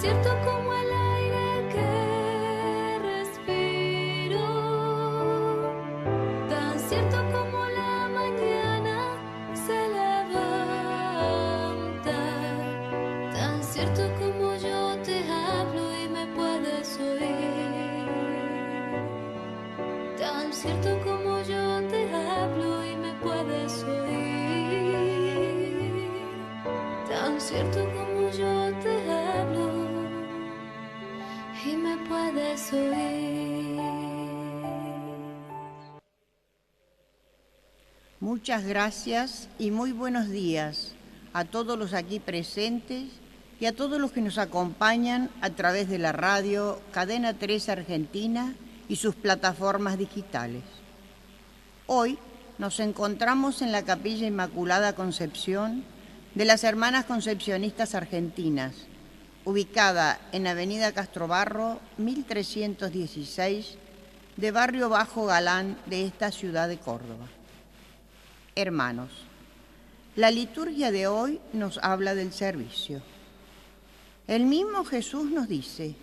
cierto como el aire que respiro, tan cierto como la mañana se levanta, tan cierto como yo te hablo y me puedes oír, tan cierto como yo te hablo y me puedes oír, tan cierto como yo te hablo y me puedes oír. Muchas gracias y muy buenos días a todos los aquí presentes y a todos los que nos acompañan a través de la radio Cadena 3 Argentina y sus plataformas digitales. Hoy nos encontramos en la Capilla Inmaculada Concepción de las Hermanas Concepcionistas Argentinas, ubicada en Avenida Castrobarro, 1316, de Barrio Bajo Galán de esta ciudad de Córdoba. Hermanos, la liturgia de hoy nos habla del servicio. El mismo Jesús nos dice: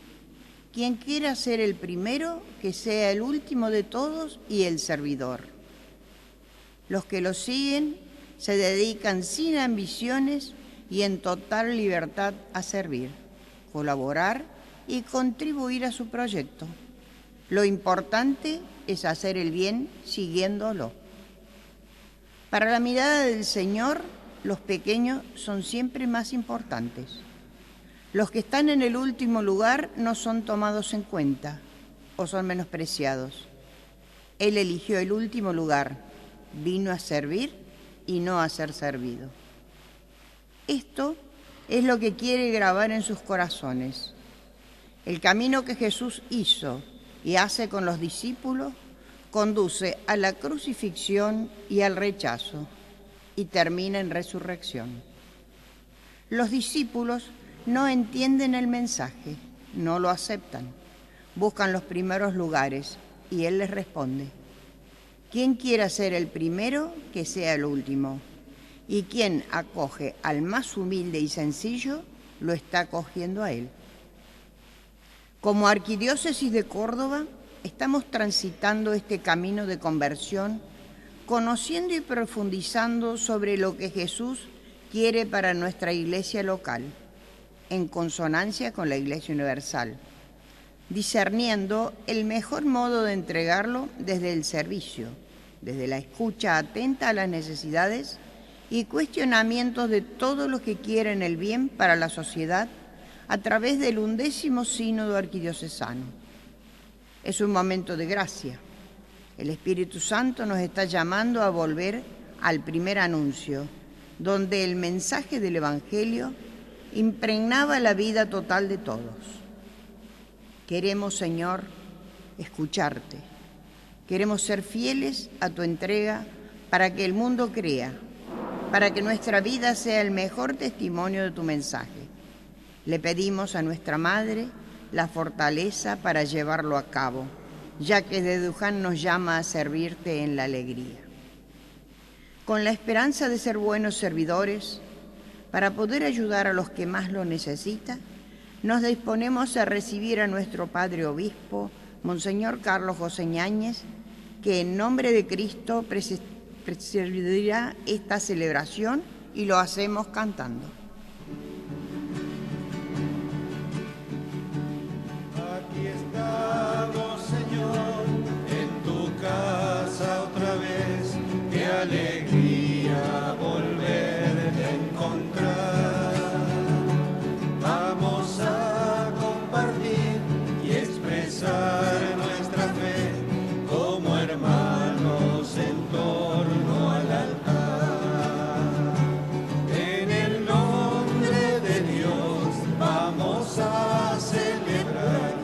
quien quiera ser el primero, que sea el último de todos y el servidor. Los que lo siguen se dedican sin ambiciones y en total libertad a servir, colaborar y contribuir a su proyecto. Lo importante es hacer el bien siguiéndolo. Para la mirada del Señor, los pequeños son siempre más importantes. Los que están en el último lugar no son tomados en cuenta o son menospreciados. Él eligió el último lugar, vino a servir y no a ser servido. Esto es lo que quiere grabar en sus corazones. El camino que Jesús hizo y hace con los discípulos conduce a la crucifixión y al rechazo y termina en resurrección. Los discípulos no entienden el mensaje, no lo aceptan, buscan los primeros lugares y Él les responde: quien quiera ser el primero, que sea el último, y quien acoge al más humilde y sencillo, lo está acogiendo a Él. Como Arquidiócesis de Córdoba, estamos transitando este camino de conversión, conociendo y profundizando sobre lo que Jesús quiere para nuestra iglesia local, en consonancia con la Iglesia Universal, discerniendo el mejor modo de entregarlo desde el servicio, desde la escucha atenta a las necesidades y cuestionamientos de todos los que quieren el bien para la sociedad a través del 11º Sínodo Arquidiocesano. Es un momento de gracia. El Espíritu Santo nos está llamando a volver al primer anuncio, donde el mensaje del Evangelio impregnaba la vida total de todos. Queremos, Señor, escucharte. Queremos ser fieles a tu entrega para que el mundo crea, para que nuestra vida sea el mejor testimonio de tu mensaje. Le pedimos a nuestra Madre la fortaleza para llevarlo a cabo, ya que desde Luján nos llama a servirte en la alegría. Con la esperanza de ser buenos servidores, para poder ayudar a los que más lo necesitan, nos disponemos a recibir a nuestro Padre Obispo, Monseñor Carlos José Ñáñez, que en nombre de Cristo presidirá esta celebración y lo hacemos cantando. Aquí estamos, Señor, en tu casa otra vez. Qué alegría volverte a encontrar. Vamos a compartir y expresar nuestra fe como hermanos en torno al altar. En el nombre de Dios vamos a celebrar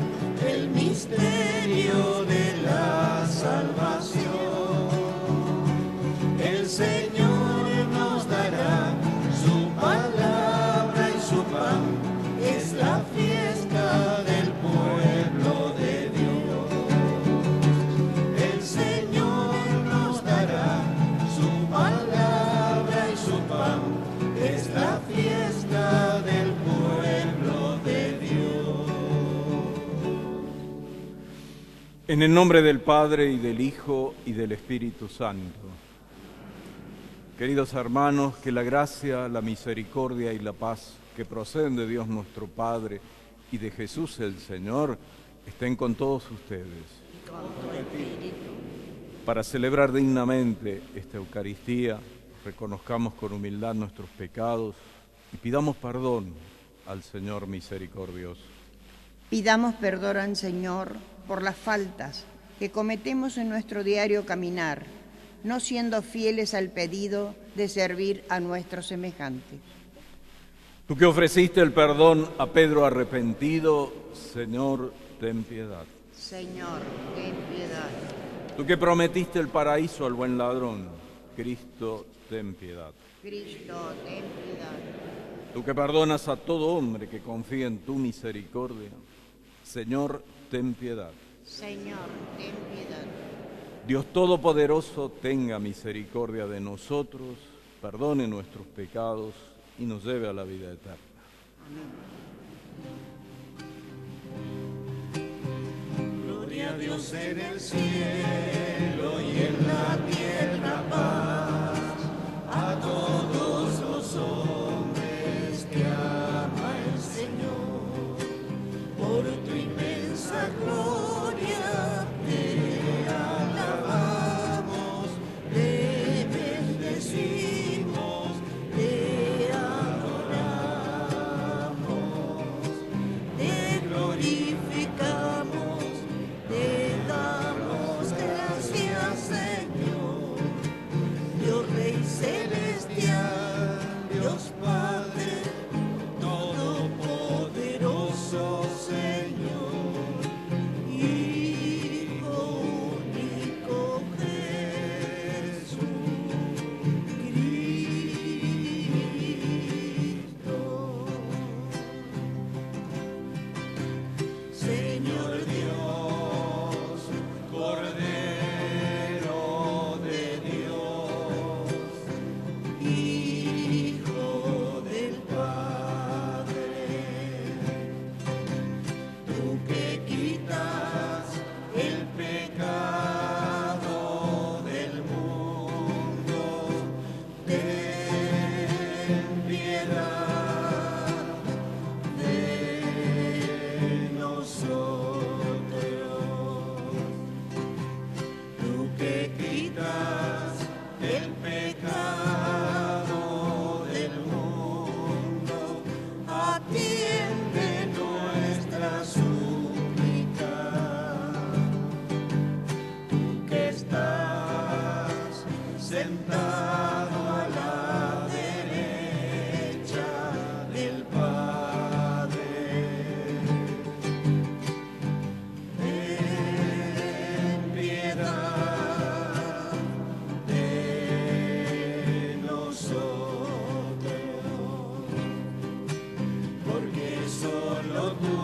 el misterio de la salvación. El Señor nos dará su palabra y su pan. Es la fiesta del pueblo de Dios. El Señor nos dará su palabra y su pan. Es la fiesta del pueblo de Dios. En el nombre del Padre, y del Hijo, y del Espíritu Santo. Queridos hermanos, que la gracia, la misericordia y la paz que proceden de Dios nuestro Padre y de Jesús el Señor estén con todos ustedes. Para celebrar dignamente esta Eucaristía, reconozcamos con humildad nuestros pecados y pidamos perdón al Señor misericordioso. Pidamos perdón al Señor por las faltas que cometemos en nuestro diario caminar, no siendo fieles al pedido de servir a nuestro semejante. Tú que ofreciste el perdón a Pedro arrepentido, Señor, ten piedad. Señor, ten piedad. Tú que prometiste el paraíso al buen ladrón, Cristo, ten piedad. Cristo, ten piedad. Tú que perdonas a todo hombre que confía en tu misericordia, Señor, ten piedad. Señor, ten piedad. Dios Todopoderoso, tenga misericordia de nosotros, perdone nuestros pecados y nos lleve a la vida eterna. Amén. Gloria a Dios en el cielo y en la tierra paz, a todos los hombres que ama el Señor. Por tu inmensa gloria te alabamos, te bendecimos, te adoramos, te glorificamos, te damos gracias, Señor. Dios Rey celestial, Dios Padre todopoderoso, Señor, Hijo único Jesucristo. Señor Dios, Cordero de Dios, Hijo del Padre, tú que quitas el pecado del mundo, ten piedad de nosotros. Tú que quitas el pecado del mundo, atiende nuestra súplica. Tú que estás sentado a la derecha del Padre, ten piedad de nosotros, porque solo tú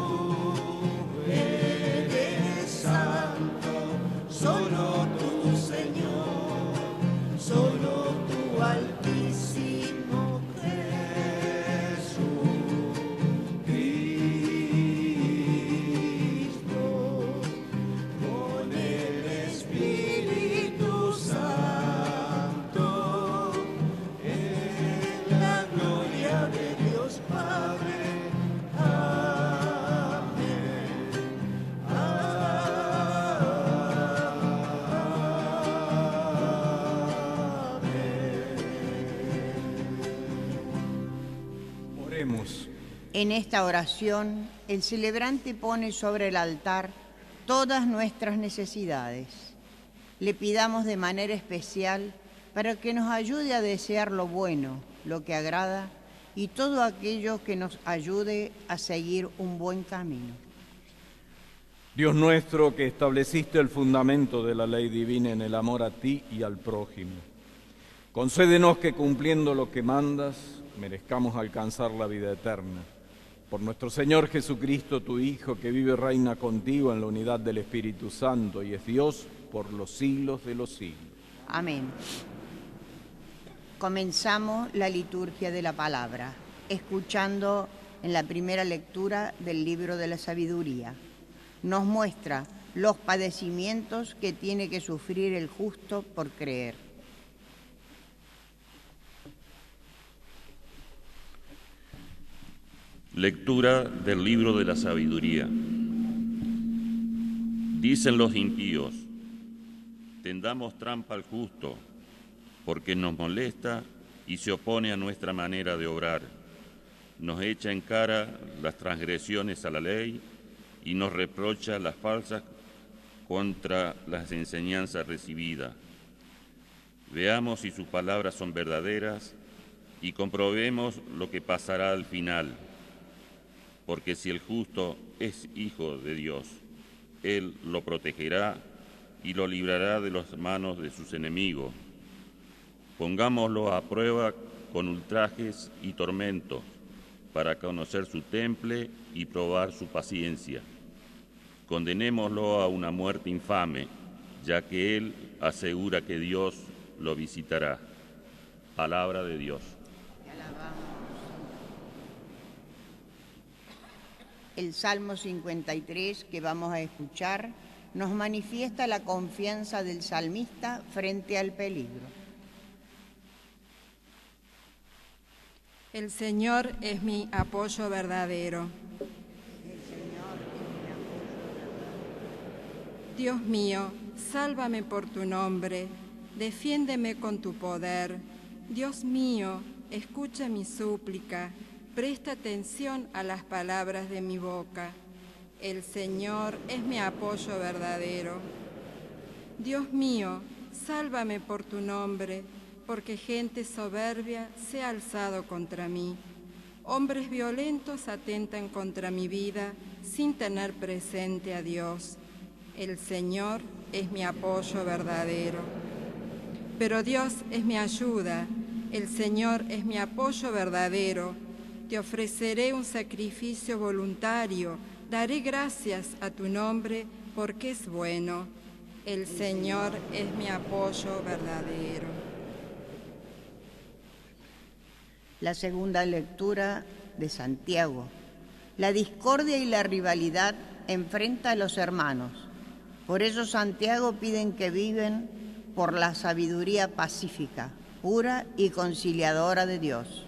eres santo, solo tú, Señor, solo tú, Altísimo Jesucristo, con el Espíritu Santo, en la gloria de Dios Padre. Oremos. En esta oración, el celebrante pone sobre el altar todas nuestras necesidades. Le pidamos de manera especial para que nos ayude a desear lo bueno, lo que agrada y todo aquello que nos ayude a seguir un buen camino. Dios nuestro, que estableciste el fundamento de la ley divina en el amor a ti y al prójimo, concédenos que cumpliendo lo que mandas, merezcamos alcanzar la vida eterna. Por nuestro Señor Jesucristo, tu Hijo, que vive y reina contigo en la unidad del Espíritu Santo y es Dios por los siglos de los siglos. Amén. Comenzamos la liturgia de la palabra, escuchando en la primera lectura del libro de la sabiduría. Nos muestra los padecimientos que tiene que sufrir el justo por creer. Lectura del libro de la sabiduría. Dicen los impíos: tendamos trampa al justo, porque nos molesta y se opone a nuestra manera de obrar. Nos echa en cara las transgresiones a la ley y nos reprocha las falsas contra las enseñanzas recibidas. Veamos si sus palabras son verdaderas y comprobemos lo que pasará al final. Porque si el justo es hijo de Dios, Él lo protegerá y lo librará de las manos de sus enemigos. Pongámoslo a prueba con ultrajes y tormentos, para conocer su temple y probar su paciencia. Condenémoslo a una muerte infame, ya que Él asegura que Dios lo visitará. Palabra de Dios. El Salmo 53 que vamos a escuchar nos manifiesta la confianza del salmista frente al peligro. El Señor es mi apoyo verdadero. Dios mío, sálvame por tu nombre, defiéndeme con tu poder. Dios mío, escucha mi súplica. Presta atención a las palabras de mi boca. El Señor es mi apoyo verdadero. Dios mío, sálvame por tu nombre, porque gente soberbia se ha alzado contra mí. Hombres violentos atentan contra mi vida sin tener presente a Dios. El Señor es mi apoyo verdadero. Pero Dios es mi ayuda. El Señor es mi apoyo verdadero. Te ofreceré un sacrificio voluntario, daré gracias a tu nombre porque es bueno. El Señor es mi apoyo verdadero. La segunda lectura de Santiago. La discordia y la rivalidad enfrenta a los hermanos. Por eso Santiago piden que viven por la sabiduría pacífica, pura y conciliadora de Dios.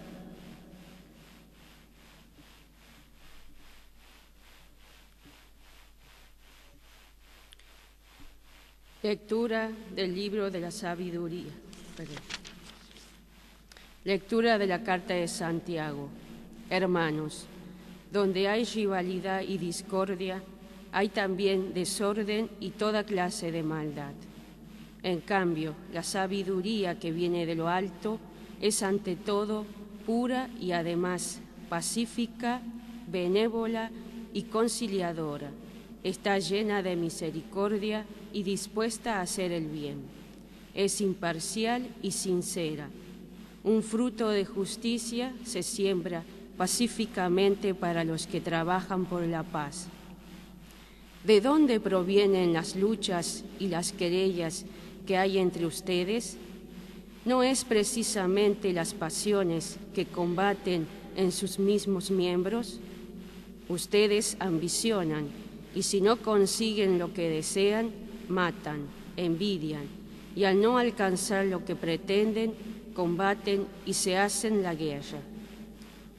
Lectura del libro de la sabiduría. Lectura de la carta de Santiago. Hermanos, donde hay rivalidad y discordia, hay también desorden y toda clase de maldad. En cambio, la sabiduría que viene de lo alto es ante todo pura y además pacífica, benévola y conciliadora. Está llena de misericordia y dispuesta a hacer el bien. Es imparcial y sincera. Un fruto de justicia se siembra pacíficamente para los que trabajan por la paz. ¿De dónde provienen las luchas y las querellas que hay entre ustedes? ¿No es precisamente las pasiones que combaten en sus mismos miembros? Ustedes ambicionan y si no consiguen lo que desean, matan, envidian y al no alcanzar lo que pretenden, combaten y se hacen la guerra.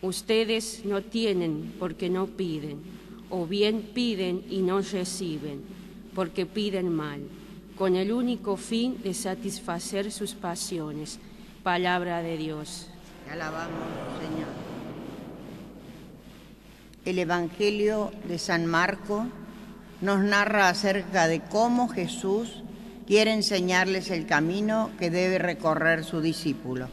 Ustedes no tienen porque no piden, o bien piden y no reciben, porque piden mal, con el único fin de satisfacer sus pasiones. Palabra de Dios. Te alabamos, Señor. El Evangelio de San Marcos nos narra acerca de cómo Jesús quiere enseñarles el camino que debe recorrer su discípulo.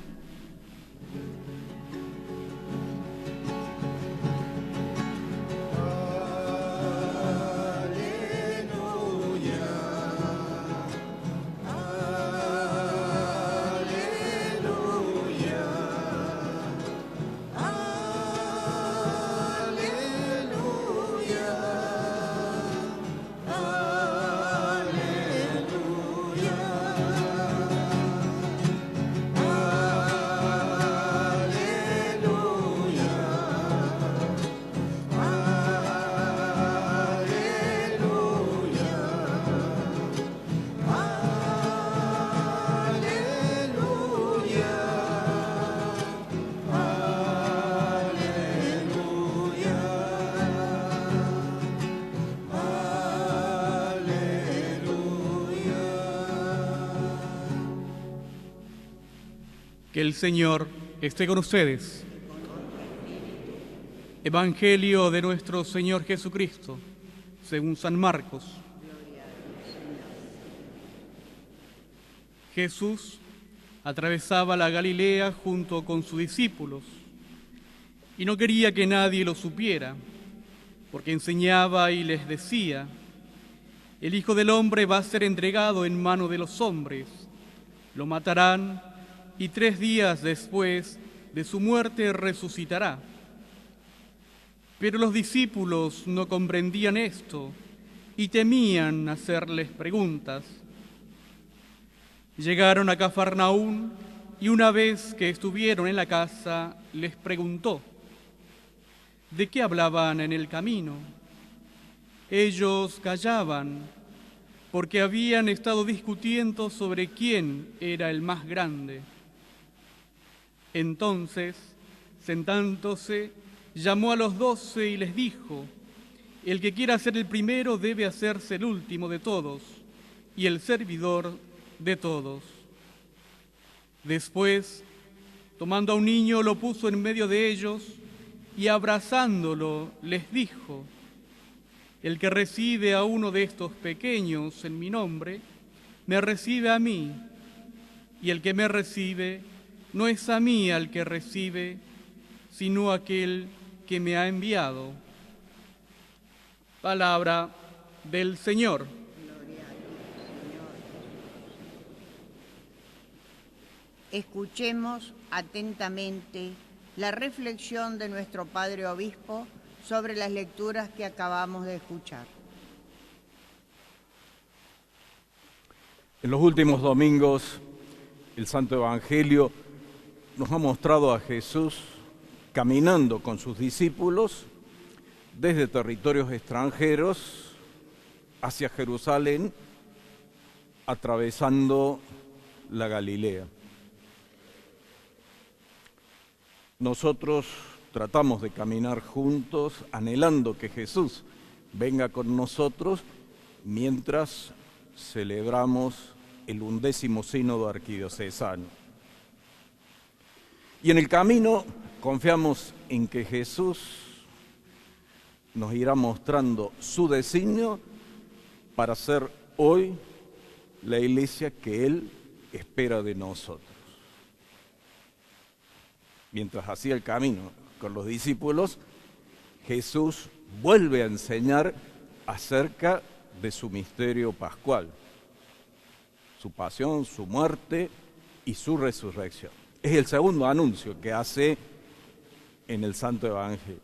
El Señor esté con ustedes. Evangelio de nuestro Señor Jesucristo, según San Marcos. Jesús atravesaba la Galilea junto con sus discípulos y no quería que nadie lo supiera, porque enseñaba y les decía: el Hijo del Hombre va a ser entregado en mano de los hombres, lo matarán y 3 días después de su muerte resucitará. Pero los discípulos no comprendían esto y temían hacerles preguntas. Llegaron a Cafarnaún y una vez que estuvieron en la casa, les preguntó: ¿de qué hablaban en el camino? Ellos callaban, porque habían estado discutiendo sobre quién era el más grande. Entonces, sentándose, llamó a los 12 y les dijo: el que quiera ser el primero debe hacerse el último de todos y el servidor de todos. Después, tomando a un niño, lo puso en medio de ellos y abrazándolo les dijo: el que recibe a uno de estos pequeños en mi nombre, me recibe a mí, y el que me recibe no es a mí al que recibe, sino a aquel que me ha enviado. Palabra del Señor. Escuchemos atentamente la reflexión de nuestro Padre Obispo sobre las lecturas que acabamos de escuchar. En los últimos domingos, el Santo Evangelio nos ha mostrado a Jesús caminando con sus discípulos desde territorios extranjeros hacia Jerusalén, atravesando la Galilea. Nosotros tratamos de caminar juntos, anhelando que Jesús venga con nosotros mientras celebramos el 11º Sínodo Arquidiocesano. Y en el camino confiamos en que Jesús nos irá mostrando su designio para ser hoy la iglesia que Él espera de nosotros. Mientras hacía el camino con los discípulos, Jesús vuelve a enseñar acerca de su misterio pascual, su pasión, su muerte y su resurrección. Es el segundo anuncio que hace en el Santo Evangelio.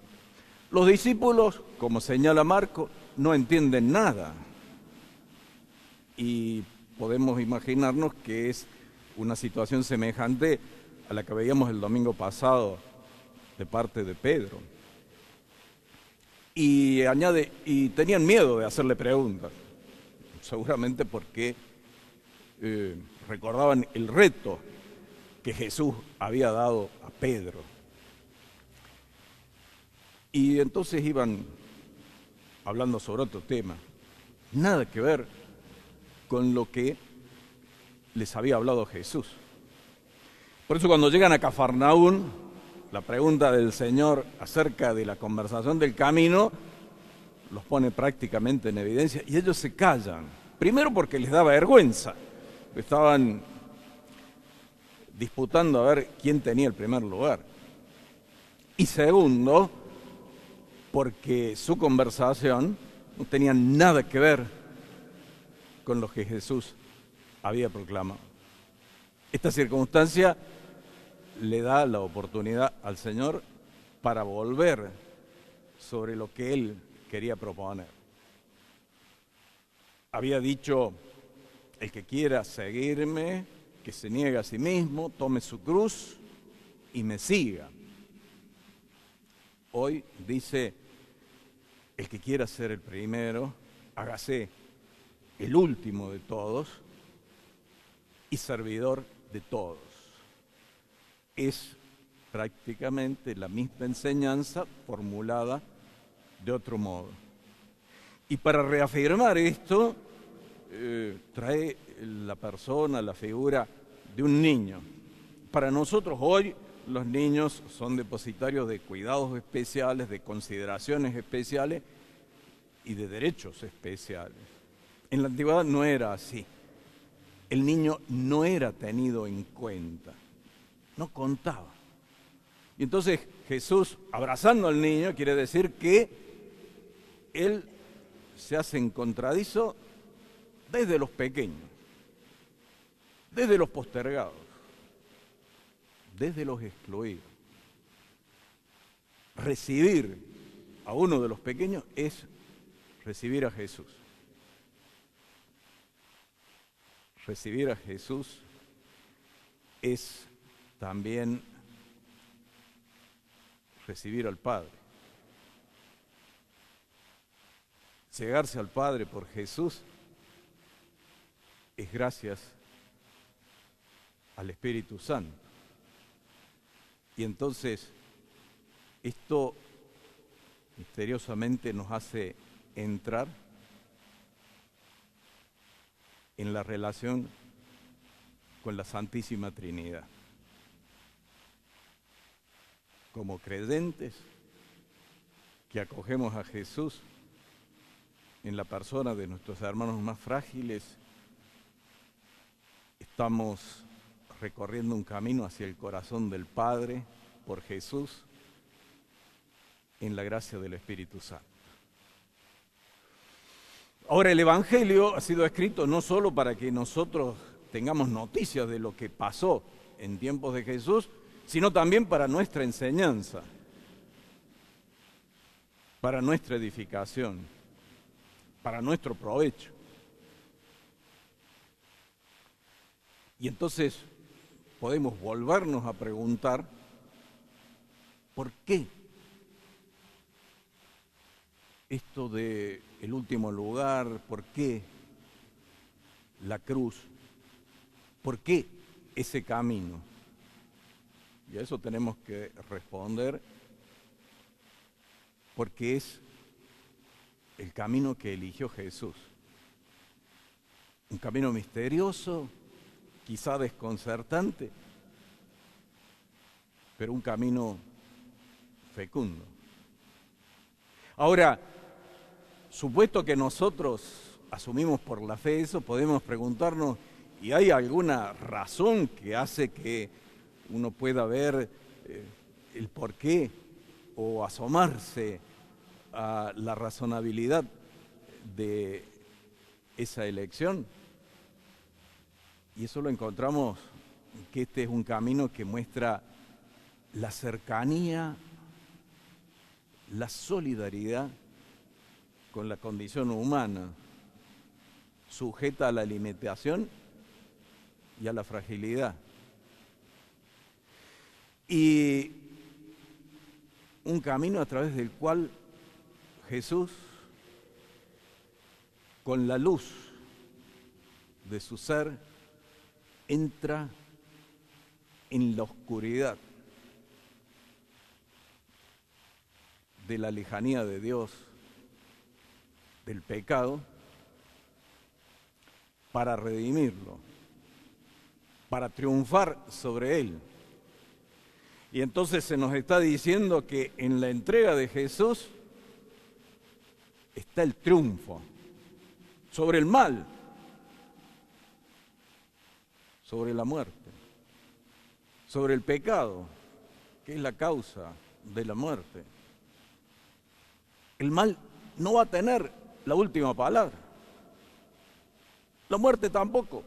Los discípulos, como señala Marcos, no entienden nada y podemos imaginarnos que es una situación semejante a la que veíamos el domingo pasado de parte de Pedro. Y añade, y tenían miedo de hacerle preguntas, seguramente porque recordaban el reto que Jesús había dado a Pedro. Y entonces iban hablando sobre otro tema, nada que ver con lo que les había hablado Jesús. Por eso cuando llegan a Cafarnaún, la pregunta del Señor acerca de la conversación del camino los pone prácticamente en evidencia y ellos se callan. Primero porque les da vergüenza, estaban disputando a ver quién tenía el primer lugar. Y segundo, porque su conversación no tenía nada que ver con lo que Jesús había proclamado. Esta circunstancia le da la oportunidad al Señor para volver sobre lo que Él quería proponer. Había dicho: el que quiera seguirme, que se niegue a sí mismo, tome su cruz y me siga. Hoy dice: el que quiera ser el primero, hágase el último de todos y servidor de todos. Es prácticamente la misma enseñanza formulada de otro modo. Y para reafirmar esto, trae la persona, la figura de un niño, para nosotros hoy los niños son depositarios de cuidados especiales, de consideraciones especiales y de derechos especiales. En la antigüedad no era así. El niño no era tenido en cuenta, no contaba. Y entonces Jesús, abrazando al niño, quiere decir que él se hace encontradizo desde los pequeños, desde los postergados, desde los excluidos. Recibir a uno de los pequeños es recibir a Jesús. Recibir a Jesús es también recibir al Padre. Llegarse al Padre por Jesús es gracias al Espíritu Santo. Y entonces esto misteriosamente nos hace entrar en la relación con la Santísima Trinidad. Como creyentes que acogemos a Jesús en la persona de nuestros hermanos más frágiles, estamos recorriendo un camino hacia el corazón del Padre por Jesús en la gracia del Espíritu Santo. Ahora, el Evangelio ha sido escrito no solo para que nosotros tengamos noticias de lo que pasó en tiempos de Jesús, sino también para nuestra enseñanza, para nuestra edificación, para nuestro provecho. Y entonces podemos volvernos a preguntar, ¿por qué esto de el último lugar? ¿Por qué la cruz? ¿Por qué ese camino? Y a eso tenemos que responder, porque es el camino que eligió Jesús. Un camino misterioso, quizá desconcertante, pero un camino fecundo. Ahora, supuesto que nosotros asumimos por la fe eso, podemos preguntarnos, ¿y hay alguna razón que hace que uno pueda ver el porqué o asomarse a la razonabilidad de esa elección? Y eso lo encontramos, que este es un camino que muestra la cercanía, la solidaridad con la condición humana, sujeta a la limitación y a la fragilidad. Y un camino a través del cual Jesús, con la luz de su ser, entra en la oscuridad de la lejanía de Dios, del pecado, para redimirlo, para triunfar sobre él. Y entonces se nos está diciendo que en la entrega de Jesús está el triunfo sobre el mal, sobre la muerte, sobre el pecado, que es la causa de la muerte. El mal no va a tener la última palabra, la muerte tampoco.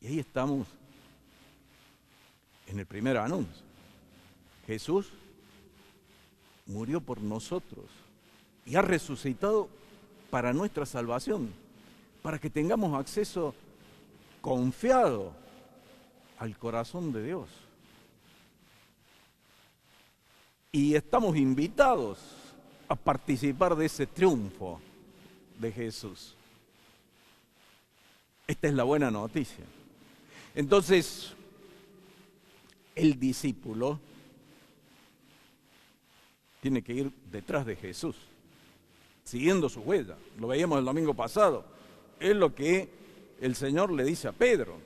Y ahí estamos en el primer anuncio. Jesús murió por nosotros y ha resucitado para nuestra salvación, para que tengamos acceso confiado al corazón de Dios. Y estamos invitados a participar de ese triunfo de Jesús. Esta es la buena noticia. Entonces, el discípulo tiene que ir detrás de Jesús, siguiendo su huella. Lo veíamos el domingo pasado. Es lo que el Señor le dice a Pedro,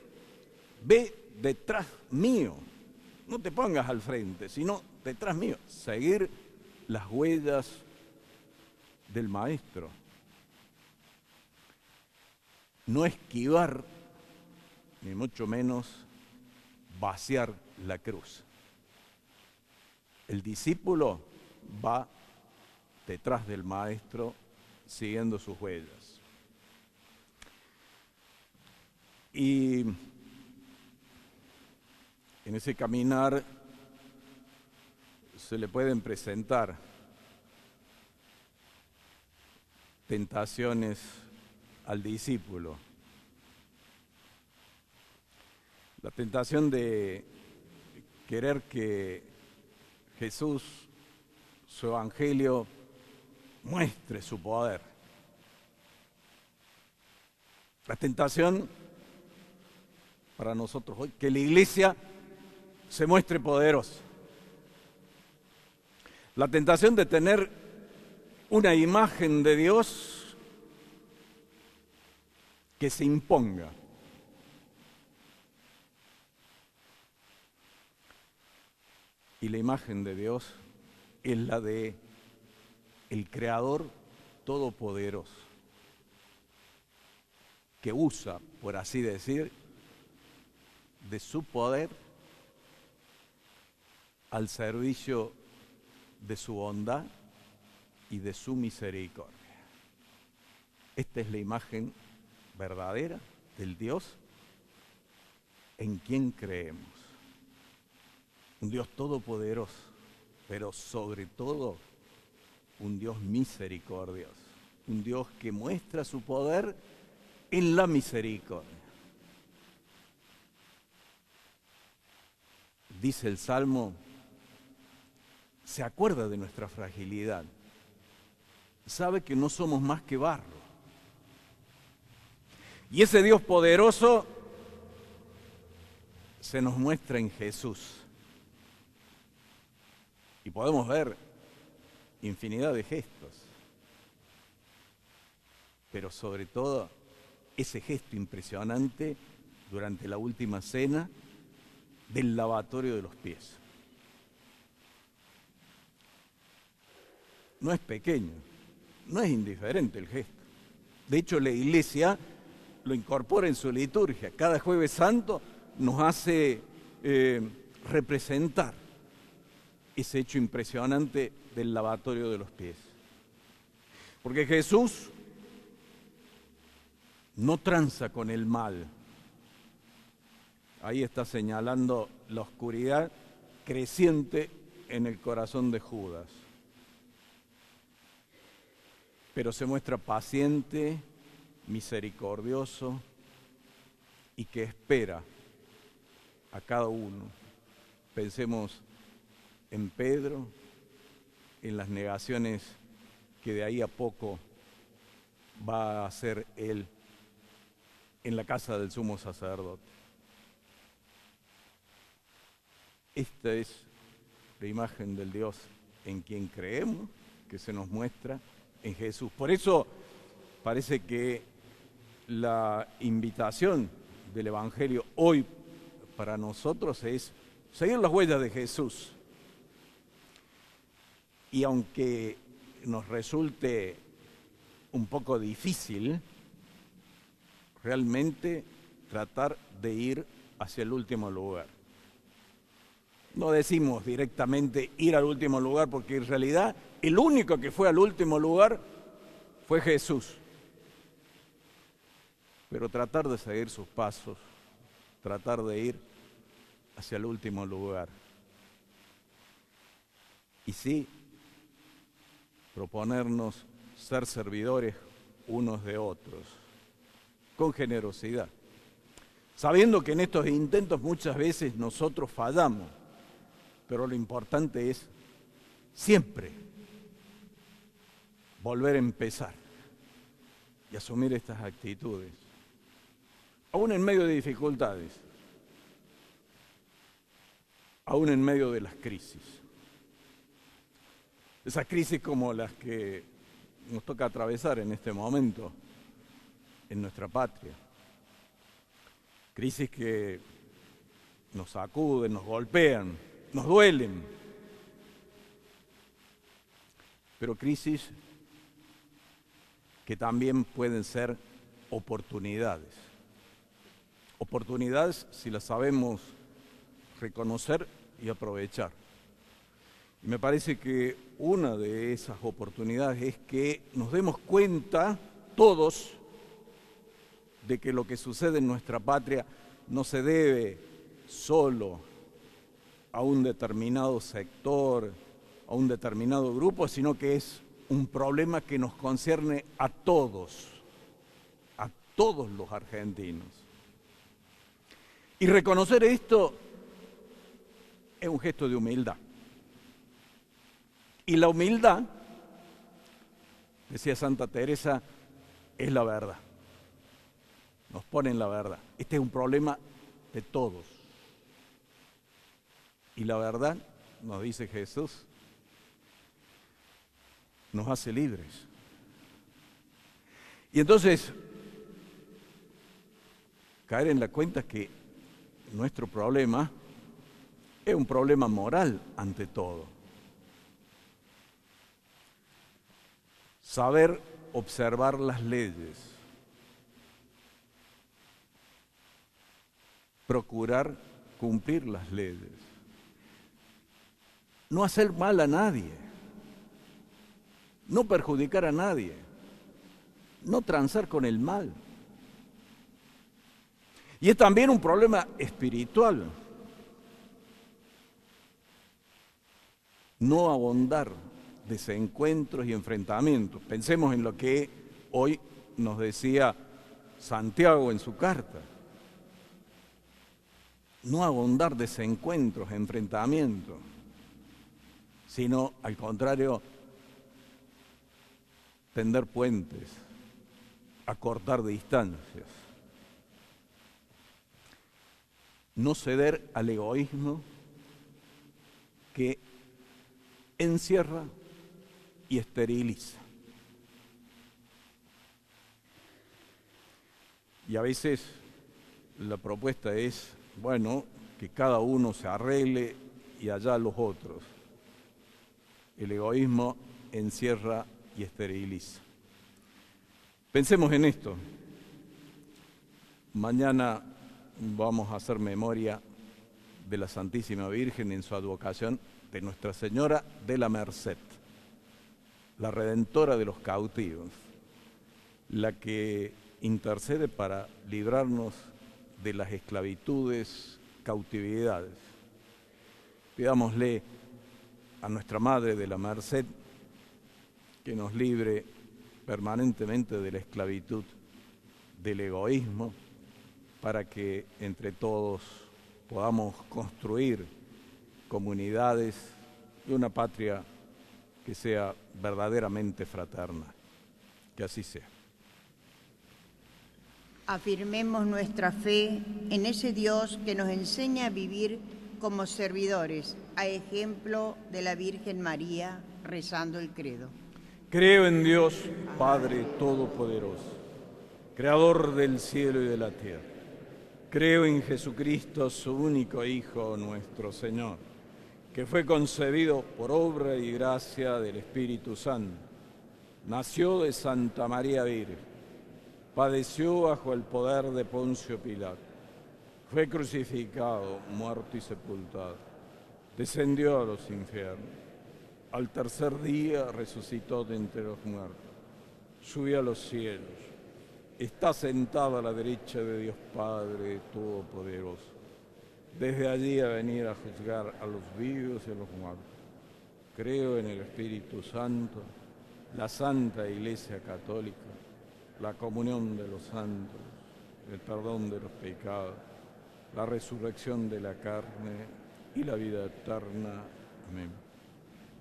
ve detrás mío, no te pongas al frente, sino detrás mío, seguir las huellas del Maestro. No esquivar, ni mucho menos vaciar la cruz. El discípulo va detrás del Maestro siguiendo sus huellas. Y en ese caminar se le pueden presentar tentaciones al discípulo. La tentación de querer que Jesús, su evangelio, muestre su poder. La tentación para nosotros hoy, que la iglesia se muestre poderosa. La tentación de tener una imagen de Dios que se imponga. Y la imagen de Dios es la de el Creador Todopoderoso, que usa, por así decir, de su poder al servicio de su bondad y de su misericordia. Esta es la imagen verdadera del Dios en quien creemos. Un Dios todopoderoso, pero sobre todo un Dios misericordioso. Un Dios que muestra su poder en la misericordia. Dice el Salmo, se acuerda de nuestra fragilidad. Sabe que no somos más que barro. Y ese Dios poderoso se nos muestra en Jesús. Y podemos ver infinidad de gestos. Pero sobre todo, ese gesto impresionante durante la última cena del lavatorio de los pies. No es pequeño, no es indiferente el gesto. De hecho, la Iglesia lo incorpora en su liturgia. Cada Jueves Santo nos hace representar ese hecho impresionante del lavatorio de los pies. Porque Jesús no tranza con el mal. Ahí está señalando la oscuridad creciente en el corazón de Judas. Pero se muestra paciente, misericordioso y que espera a cada uno. Pensemos en Pedro, en las negaciones que de ahí a poco va a hacer él en la casa del sumo sacerdote. Esta es la imagen del Dios en quien creemos, que se nos muestra en Jesús. Por eso parece que la invitación del Evangelio hoy para nosotros es seguir las huellas de Jesús. Y aunque nos resulte un poco difícil, realmente tratar de ir hacia el último lugar. No decimos directamente ir al último lugar, porque en realidad el único que fue al último lugar fue Jesús. Pero tratar de seguir sus pasos, tratar de ir hacia el último lugar. Y sí, proponernos ser servidores unos de otros, con generosidad, sabiendo que en estos intentos muchas veces nosotros fallamos, pero lo importante es siempre volver a empezar y asumir estas actitudes, aún en medio de dificultades, aún en medio de las crisis. Esas crisis como las que nos toca atravesar en este momento en nuestra patria. crisis que nos sacuden, nos golpean, nos duelen, pero crisis que también pueden ser oportunidades. Oportunidades si las sabemos reconocer y aprovechar. Y me parece que una de esas oportunidades es que nos demos cuenta todos de que lo que sucede en nuestra patria no se debe solo a un determinado sector, a un determinado grupo, sino que es un problema que nos concierne a todos los argentinos. Y reconocer esto es un gesto de humildad. Y la humildad, decía Santa Teresa, es la verdad. Nos pone en la verdad. Este es un problema de todos. Y la verdad, nos dice Jesús, nos hace libres. Y entonces, caer en la cuenta que nuestro problema es un problema moral ante todo. Saber observar las leyes, procurar cumplir las leyes, no hacer mal a nadie, no perjudicar a nadie, no transar con el mal. Y es también un problema espiritual. No abondar desencuentros y enfrentamientos. Pensemos en lo que hoy nos decía Santiago en su carta. No abondar desencuentros, enfrentamientos, sino al contrario, tender puentes, acortar distancias. No ceder al egoísmo que encierra y esteriliza. Y a veces la propuesta es, bueno, que cada uno se arregle y allá los otros. El egoísmo encierra y esteriliza. Pensemos en esto. Mañana vamos a hacer memoria de la Santísima Virgen en su advocación de Nuestra Señora de la Merced, la Redentora de los cautivos, la que intercede para librarnos de las esclavitudes, cautividades. Pidámosle a nuestra Madre de la Merced que nos libre permanentemente de la esclavitud, del egoísmo, para que entre todos podamos construir comunidades y una patria que sea verdaderamente fraterna. Que así sea. Afirmemos nuestra fe en ese Dios que nos enseña a vivir como servidores, a ejemplo de la Virgen María, rezando el credo. Creo en Dios, Padre Todopoderoso, Creador del cielo y de la tierra. Creo en Jesucristo, su único Hijo, nuestro Señor, que fue concebido por obra y gracia del Espíritu Santo. Nació de Santa María Virgen, padeció bajo el poder de Poncio Pilato, fue crucificado, muerto y sepultado, descendió a los infiernos, al tercer día resucitó de entre los muertos, subió a los cielos, está sentado a la derecha de Dios Padre Todopoderoso, desde allí a venir a juzgar a los vivos y a los muertos. Creo en el Espíritu Santo, la Santa Iglesia Católica, la comunión de los santos, el perdón de los pecados, la resurrección de la carne y la vida eterna. Amén.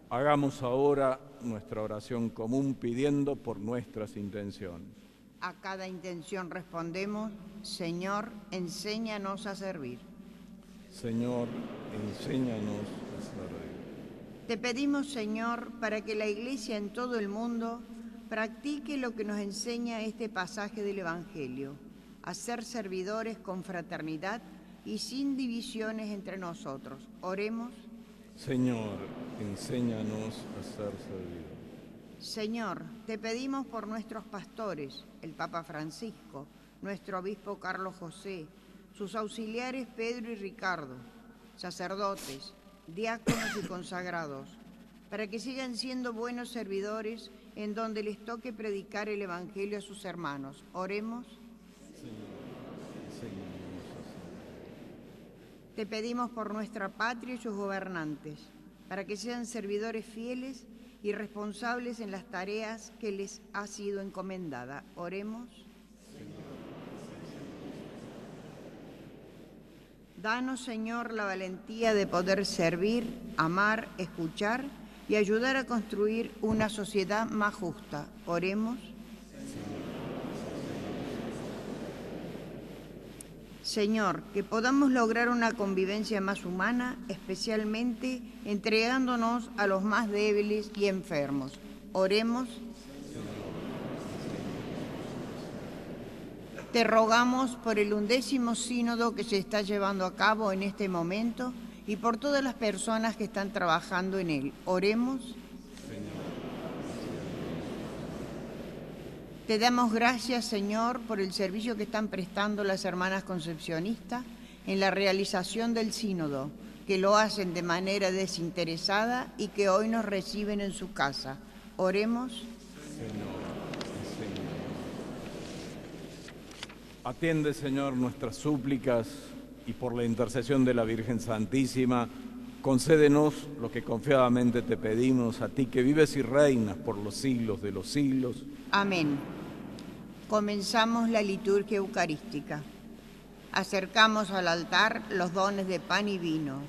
Hagamos ahora nuestra oración común pidiendo por nuestras intenciones. A cada intención respondemos, Señor, enséñanos a servir. Señor, enséñanos a servir. Te pedimos, Señor, para que la Iglesia en todo el mundo practique lo que nos enseña este pasaje del Evangelio. a ser servidores con fraternidad y sin divisiones entre nosotros. Oremos. Señor, enséñanos a ser servidores. Señor, te pedimos por nuestros pastores, el Papa Francisco, nuestro obispo Carlos José, sus auxiliares Pedro y Ricardo, sacerdotes, diáconos y consagrados, para que sigan siendo buenos servidores en donde les toque predicar el Evangelio a sus hermanos. Oremos. Te pedimos por nuestra patria y sus gobernantes, para que sean servidores fieles y responsables en las tareas que les ha sido encomendada. Oremos. Danos, Señor, la valentía de poder servir, amar, escuchar y ayudar a construir una sociedad más justa. Oremos. Señor, que podamos lograr una convivencia más humana, especialmente entregándonos a los más débiles y enfermos. Oremos. Te rogamos por el 11º sínodo que se está llevando a cabo en este momento y por todas las personas que están trabajando en él. Oremos. Te damos gracias, Señor, por el servicio que están prestando las hermanas concepcionistas en la realización del sínodo, que lo hacen de manera desinteresada y que hoy nos reciben en su casa. Oremos. Atiende, Señor, nuestras súplicas y por la intercesión de la Virgen Santísima, concédenos lo que confiadamente te pedimos, a ti que vives y reinas por los siglos de los siglos. Amén. Comenzamos la liturgia eucarística. Acercamos al altar los dones de pan y vino,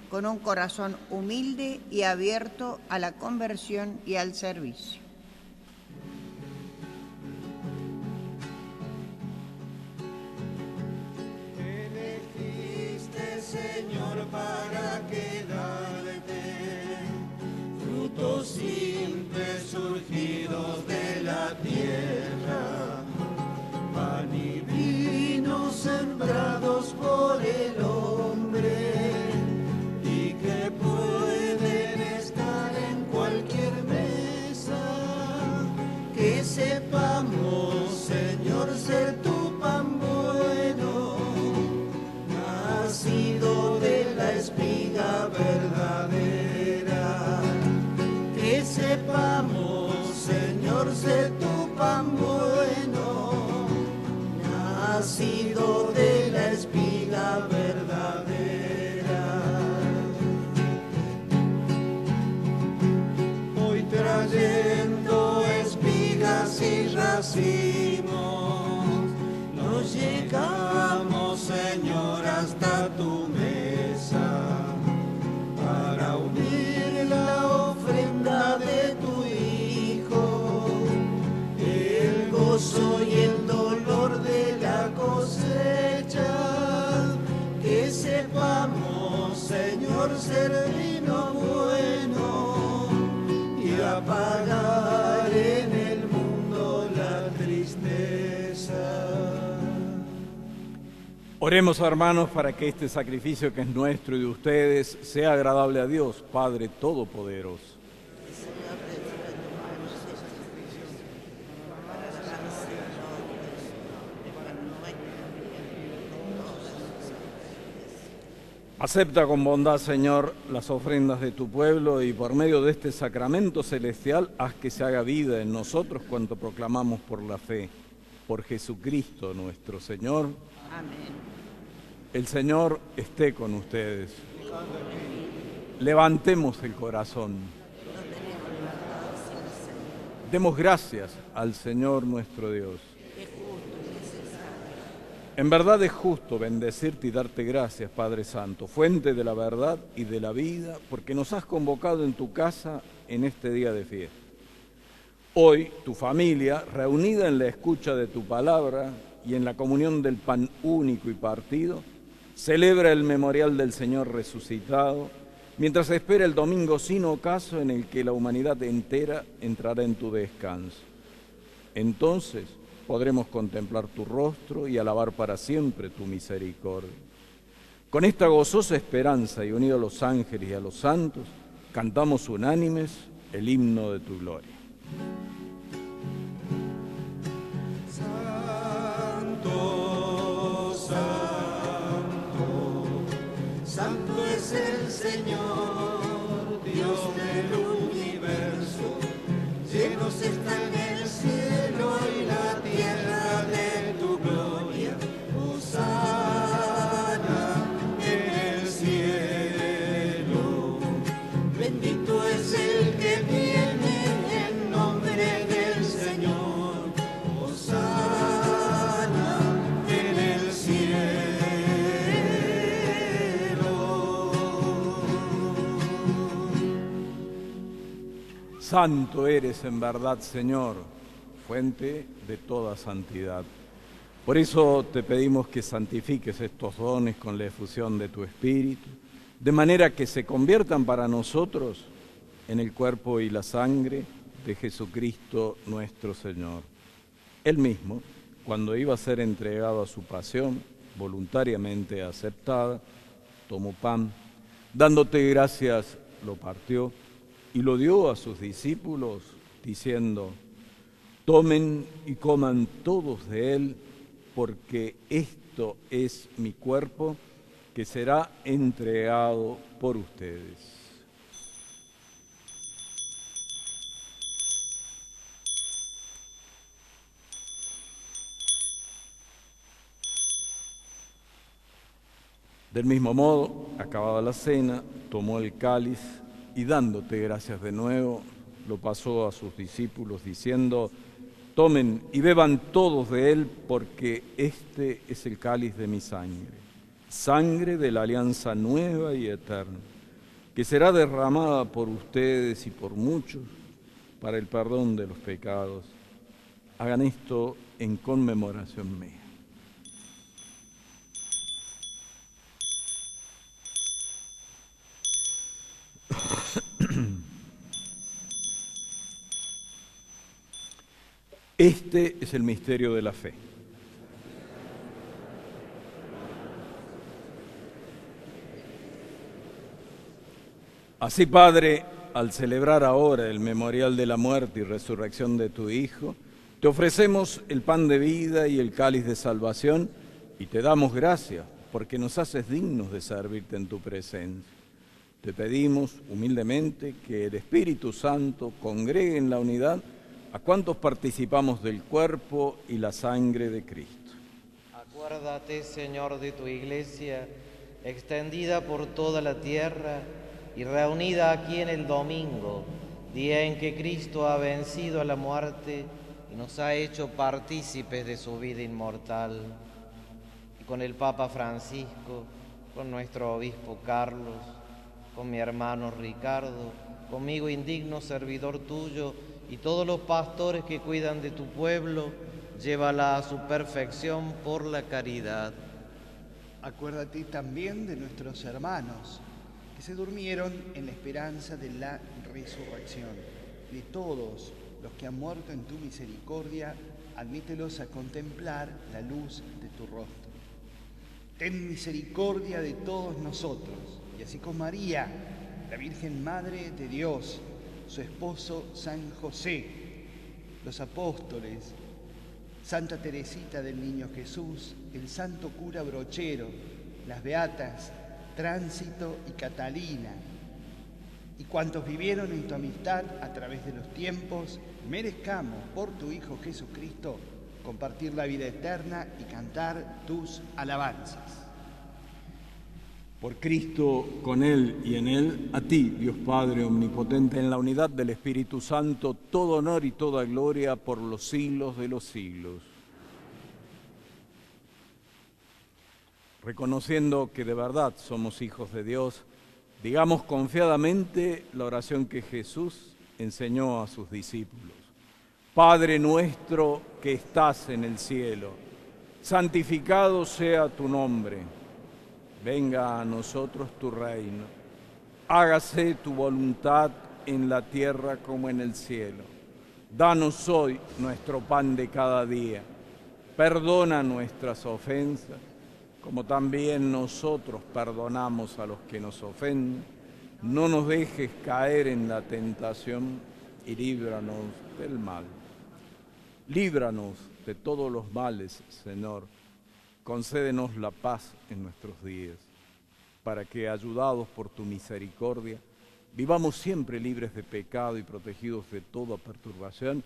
con un corazón humilde y abierto a la conversión y al servicio. Señor, para quedarte, frutos simples surgidos de la tierra, pan y vino sembrados por el hombre y que pueden estar en cualquier mesa, que sepamos, Señor, ser tu pan bueno, nacido de la espiga verdadera, que sepamos, Señor, ser tu pan bueno, nacido de la espiga verdadera. Hoy trayendo espigas y racimos, nos llegamos, Señor, hasta tu mesa, para unir la ofrenda de tu Hijo, el gozo y el dolor de la cosecha, que sepamos, Señor, ser vino bueno y apagar en el mundo la tristeza. Oremos, hermanos, para que este sacrificio que es nuestro y de ustedes sea agradable a Dios, Padre Todopoderoso. Acepta con bondad, Señor, las ofrendas de tu pueblo y por medio de este sacramento celestial haz que se haga vida en nosotros cuanto proclamamos por la fe. Por Jesucristo nuestro Señor. Amén. El Señor esté con ustedes. Levantemos el corazón. Demos gracias al Señor nuestro Dios. En verdad es justo bendecirte y darte gracias, Padre Santo, fuente de la verdad y de la vida, porque nos has convocado en tu casa en este día de fiesta. Hoy, tu familia, reunida en la escucha de tu palabra y en la comunión del pan único y partido, celebra el memorial del Señor resucitado, mientras espera el domingo sin ocaso en el que la humanidad entera entrará en tu descanso. Entonces, podremos contemplar tu rostro y alabar para siempre tu misericordia. Con esta gozosa esperanza y unidos a los ángeles y a los santos, cantamos unánimes el himno de tu gloria. Santo, santo, santo es el Señor, Dios del universo. Llenos están el cielo y la tierra de tu gloria. Hosana en el cielo. Bendito es el que viene en nombre del Señor. Hosana en el cielo. Santo eres en verdad, Señor, fuente de toda santidad. Por eso te pedimos que santifiques estos dones con la efusión de tu Espíritu, de manera que se conviertan para nosotros en el cuerpo y la sangre de Jesucristo nuestro Señor. Él mismo, cuando iba a ser entregado a su pasión, voluntariamente aceptada, tomó pan, dándote gracias, lo partió y lo dio a sus discípulos, diciendo: tomen y coman todos de él, porque esto es mi cuerpo, que será entregado por ustedes. Del mismo modo, acabada la cena, tomó el cáliz y dándote gracias de nuevo, lo pasó a sus discípulos diciendo: tomen y beban todos de él, porque este es el cáliz de mi sangre, sangre de la alianza nueva y eterna, que será derramada por ustedes y por muchos para el perdón de los pecados. Hagan esto en conmemoración mía. Este es el misterio de la fe. Así, Padre, al celebrar ahora el memorial de la muerte y resurrección de tu Hijo, te ofrecemos el pan de vida y el cáliz de salvación y te damos gracias porque nos haces dignos de servirte en tu presencia. Te pedimos humildemente que el Espíritu Santo congregue en la unidad a cuantos participamos del cuerpo y la sangre de Cristo. Acuérdate, Señor, de tu Iglesia, extendida por toda la tierra y reunida aquí en el domingo, día en que Cristo ha vencido a la muerte y nos ha hecho partícipes de su vida inmortal. Y con el Papa Francisco, con nuestro obispo Carlos, con mi hermano Ricardo, conmigo indigno servidor tuyo, y todos los pastores que cuidan de tu pueblo, llévala a su perfección por la caridad. Acuérdate también de nuestros hermanos que se durmieron en la esperanza de la resurrección. De todos los que han muerto en tu misericordia, admítelos a contemplar la luz de tu rostro. Ten misericordia de todos nosotros, y así con María, la Virgen Madre de Dios, su esposo San José, los apóstoles, Santa Teresita del Niño Jesús, el santo cura Brochero, las beatas Tránsito y Catalina, y cuantos vivieron en tu amistad a través de los tiempos, merezcamos por tu Hijo Jesucristo compartir la vida eterna y cantar tus alabanzas. Por Cristo, con Él y en Él, a ti, Dios Padre Omnipotente, en la unidad del Espíritu Santo, todo honor y toda gloria por los siglos de los siglos. Reconociendo que de verdad somos hijos de Dios, digamos confiadamente la oración que Jesús enseñó a sus discípulos. Padre nuestro que estás en el cielo, santificado sea tu nombre. Venga a nosotros tu reino. Hágase tu voluntad en la tierra como en el cielo. Danos hoy nuestro pan de cada día. Perdona nuestras ofensas, como también nosotros perdonamos a los que nos ofenden. No nos dejes caer en la tentación y líbranos del mal. Líbranos de todos los males, Señor. Concédenos la paz en nuestros días, para que, ayudados por tu misericordia, vivamos siempre libres de pecado y protegidos de toda perturbación,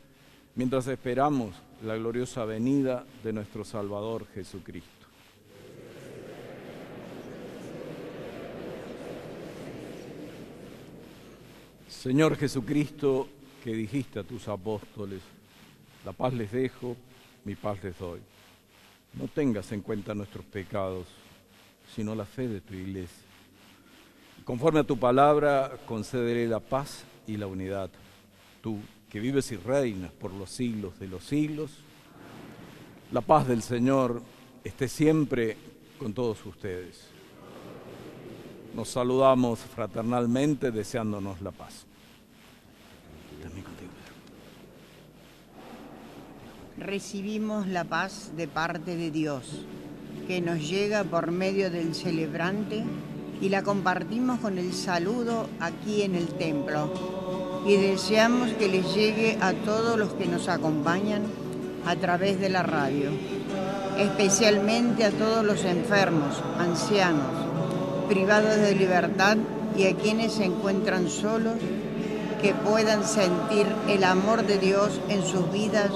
mientras esperamos la gloriosa venida de nuestro Salvador Jesucristo. Señor Jesucristo, que dijiste a tus apóstoles, la paz les dejo, mi paz les doy. No tengas en cuenta nuestros pecados, sino la fe de tu Iglesia. Conforme a tu palabra, concederé la paz y la unidad. Tú, que vives y reinas por los siglos de los siglos, la paz del Señor esté siempre con todos ustedes. Nos saludamos fraternalmente deseándonos la paz. Recibimos la paz de parte de Dios, que nos llega por medio del celebrante, y la compartimos con el saludo aquí en el templo. Y deseamos que les llegue a todos los que nos acompañan a través de la radio, especialmente a todos los enfermos, ancianos, privados de libertad y a quienes se encuentran solos, que puedan sentir el amor de Dios en sus vidas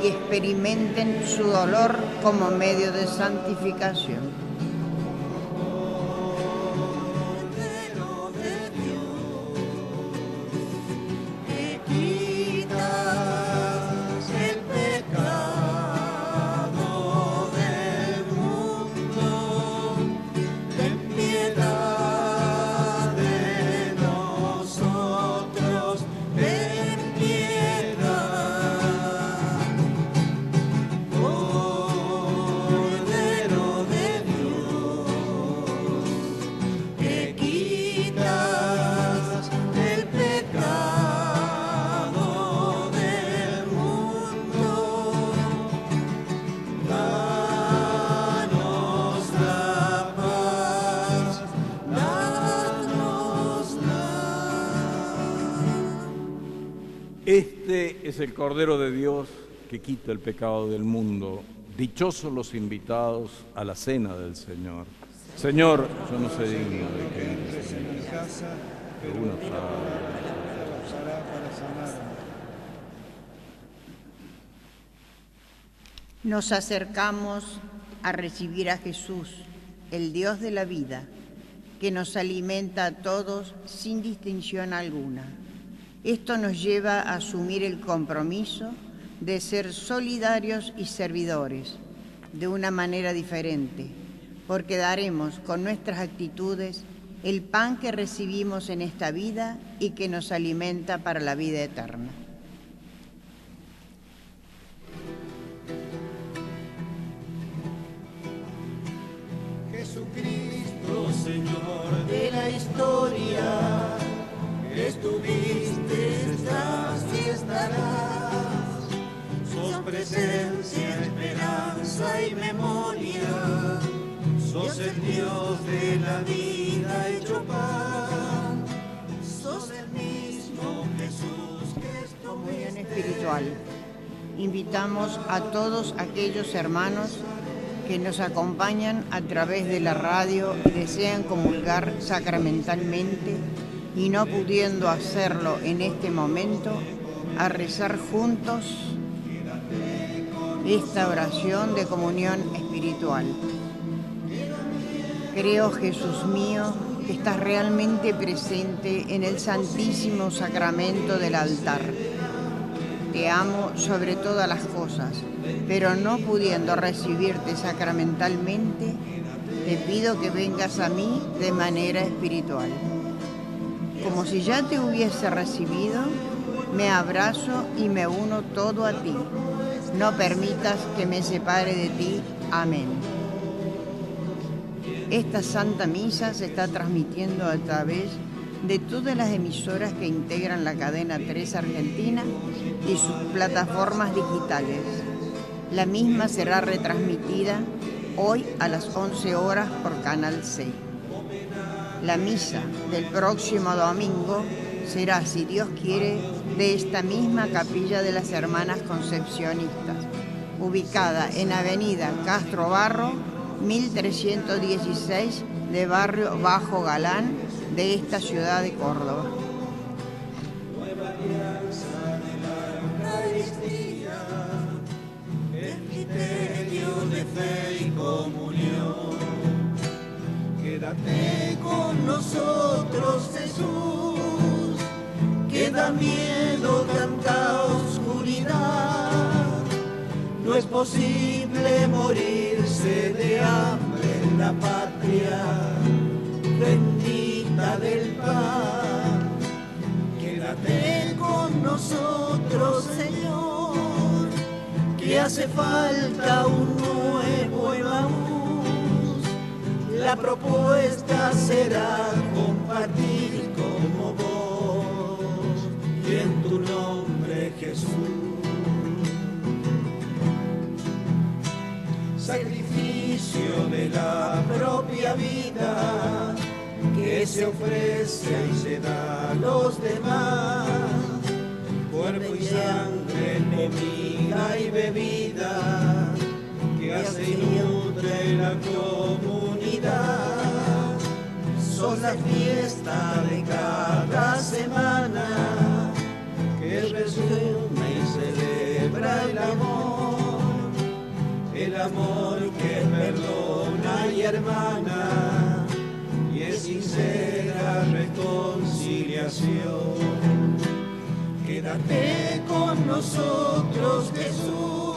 y experimenten su dolor como medio de santificación. Este es el Cordero de Dios que quita el pecado del mundo. Dichosos los invitados a la cena del Señor. Señor, yo no sé digno de que entres en mi casa, pero una palabra usará para sanarme. Nos acercamos a recibir a Jesús, el Dios de la vida, que nos alimenta a todos sin distinción alguna. Esto nos lleva a asumir el compromiso de ser solidarios y servidores de una manera diferente, porque daremos con nuestras actitudes el pan que recibimos en esta vida y que nos alimenta para la vida eterna. Jesucristo, Señor de la historia, estuviste, estás y estarás. Sos presencia, esperanza y memoria. Sos el Dios de la vida hecho pan. Sos el mismo Jesús que es tu comunión espiritual. Invitamos a todos aquellos hermanos que nos acompañan a través de la radio y desean comulgar sacramentalmente y no pudiendo hacerlo en este momento, a rezar juntos esta oración de comunión espiritual. Creo, Jesús mío, que estás realmente presente en el Santísimo Sacramento del altar. Te amo sobre todas las cosas, pero no pudiendo recibirte sacramentalmente, te pido que vengas a mí de manera espiritual. Como si ya te hubiese recibido, me abrazo y me uno todo a ti. No permitas que me separe de ti. Amén. Esta Santa Misa se está transmitiendo a través de todas las emisoras que integran la cadena 3 Argentina y sus plataformas digitales. La misma será retransmitida hoy a las 11 horas por Canal 6. La misa del próximo domingo será, si Dios quiere, de esta misma capilla de las Hermanas Concepcionistas, ubicada en Avenida Castro Barro, 1316 de Barrio Bajo Galán de esta ciudad de Córdoba. Nueva alianza de la Eucaristía, el misterio de fe y comunión. Quédate con nosotros, Jesús, que da miedo tanta oscuridad. No es posible morirse de hambre en la patria bendita del pan. Quédate con nosotros, Señor, que hace falta un nuevo Emaús. La propuesta será compartir como vos y en tu nombre, Jesús. Sacrificio de la propia vida que se ofrece y se da a los demás, cuerpo y sangre, comida y bebida que hace y nutre la comunidad. Son la fiesta de cada semana que resume y celebra el amor que perdona y hermana, y es sincera reconciliación. Quédate con nosotros, Jesús,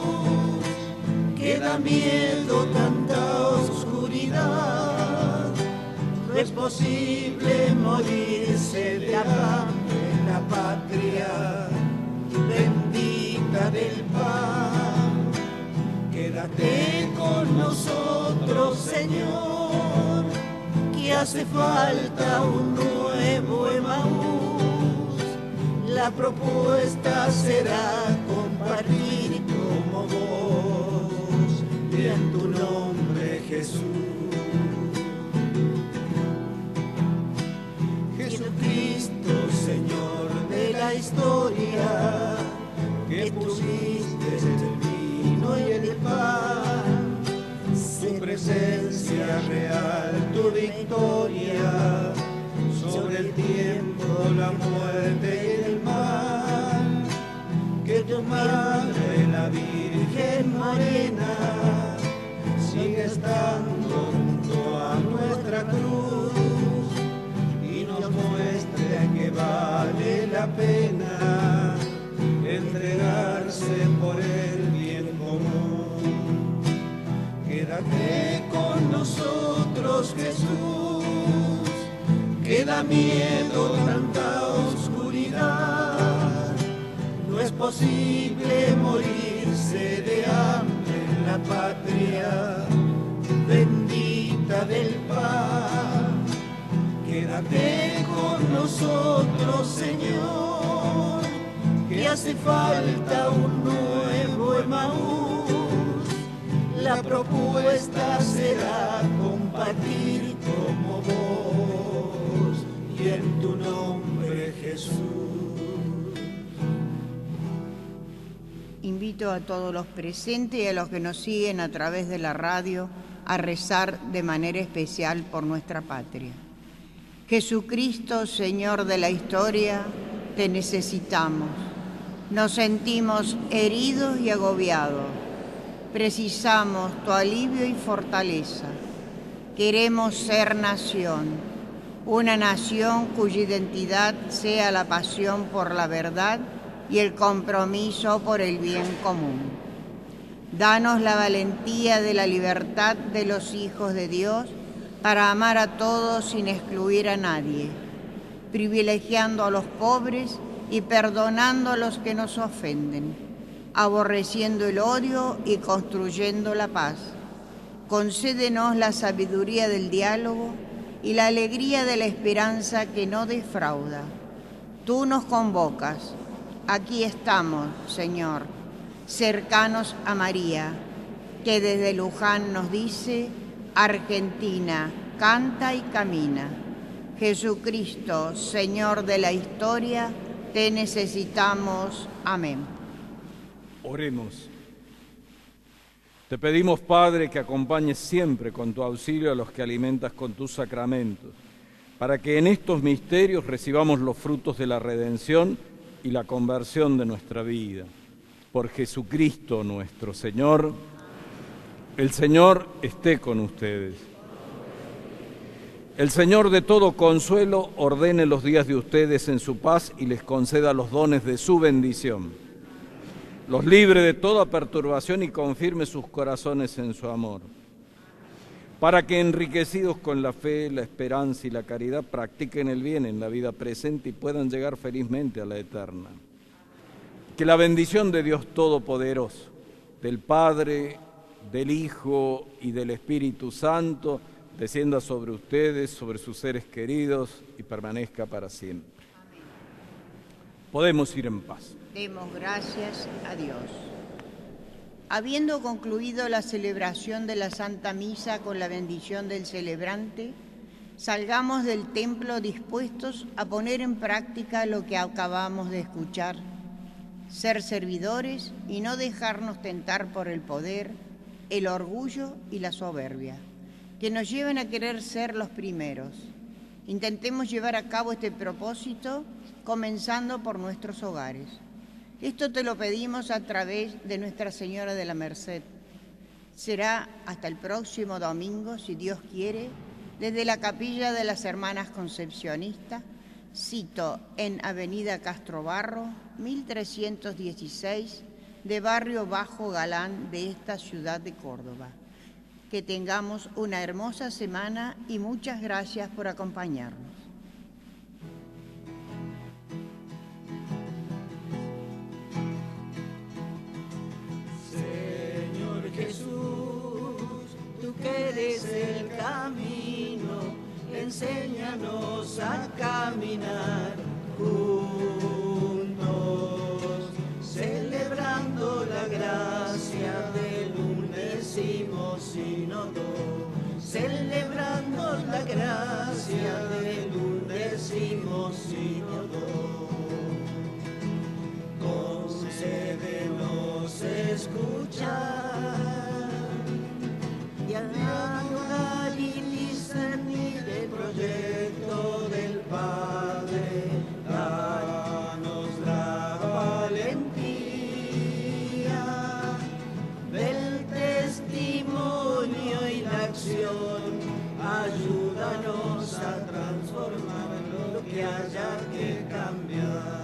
que da miedo tanta oscuridad. No es posible morirse de hambre en la patria bendita del pan. Quédate con nosotros, Señor, que hace falta un nuevo Emaús. La propuesta será compartir como vos y en tu nombre, Jesús. Jesucristo, Señor de la historia, que pusiste el vino y el pan, su presencia real, tu victoria sobre el tiempo, la muerte y el mal. Que tu madre, la Virgen Morena, sigue estando junto a nuestra cruz y nos muestre que vale la pena entregarse por el bien común. Quédate con nosotros, Jesús, que da miedo tanta oscuridad. No es posible morirse de hambre en la patria bendita del pan. Quédate con nosotros, Señor, que hace falta un nuevo Emaús. La propuesta será compartir como vos y en tu nombre, Jesús. Invito a todos los presentes y a los que nos siguen a través de la radio a rezar de manera especial por nuestra patria. Jesucristo, Señor de la historia, te necesitamos. Nos sentimos heridos y agobiados. Precisamos tu alivio y fortaleza. Queremos ser nación, una nación cuya identidad sea la pasión por la verdad y el compromiso por el bien común. Danos la valentía de la libertad de los hijos de Dios para amar a todos sin excluir a nadie, privilegiando a los pobres y perdonando a los que nos ofenden, aborreciendo el odio y construyendo la paz. Concédenos la sabiduría del diálogo y la alegría de la esperanza que no defrauda. Tú nos convocas. Aquí estamos, Señor. cercanos a María, que desde Luján nos dice: Argentina, canta y camina. Jesucristo, Señor de la historia, te necesitamos. Amén. Oremos. Te pedimos, Padre, que acompañes siempre con tu auxilio a los que alimentas con tus sacramentos, para que en estos misterios recibamos los frutos de la redención y la conversión de nuestra vida. Por Jesucristo nuestro Señor. El Señor esté con ustedes. El Señor de todo consuelo ordene los días de ustedes en su paz y les conceda los dones de su bendición. Los libre de toda perturbación y confirme sus corazones en su amor, para que enriquecidos con la fe, la esperanza y la caridad practiquen el bien en la vida presente y puedan llegar felizmente a la eterna. Que la bendición de Dios Todopoderoso, del Padre, del Hijo y del Espíritu Santo, descienda sobre ustedes, sobre sus seres queridos y permanezca para siempre. Amén. Podemos ir en paz. Demos gracias a Dios. Habiendo concluido la celebración de la Santa Misa con la bendición del celebrante, salgamos del templo dispuestos a poner en práctica lo que acabamos de escuchar, ser servidores y no dejarnos tentar por el poder, el orgullo y la soberbia, que nos lleven a querer ser los primeros. Intentemos llevar a cabo este propósito, comenzando por nuestros hogares. Esto te lo pedimos a través de Nuestra Señora de la Merced. Será hasta el próximo domingo, si Dios quiere, desde la Capilla de las Hermanas Concepcionistas, sito en Avenida Castro Barro, 1316, de Barrio Bajo Galán de esta ciudad de Córdoba. Que tengamos una hermosa semana y muchas gracias por acompañarnos. Que eres el camino, enséñanos a caminar juntos, celebrando la gracia del 11º sínodo, celebrando la gracia del 11º sínodo. Concédenos escuchar y anular y discernir el proyecto del Padre. Danos la valentía del testimonio y la acción. Ayúdanos a transformar lo que haya que cambiar.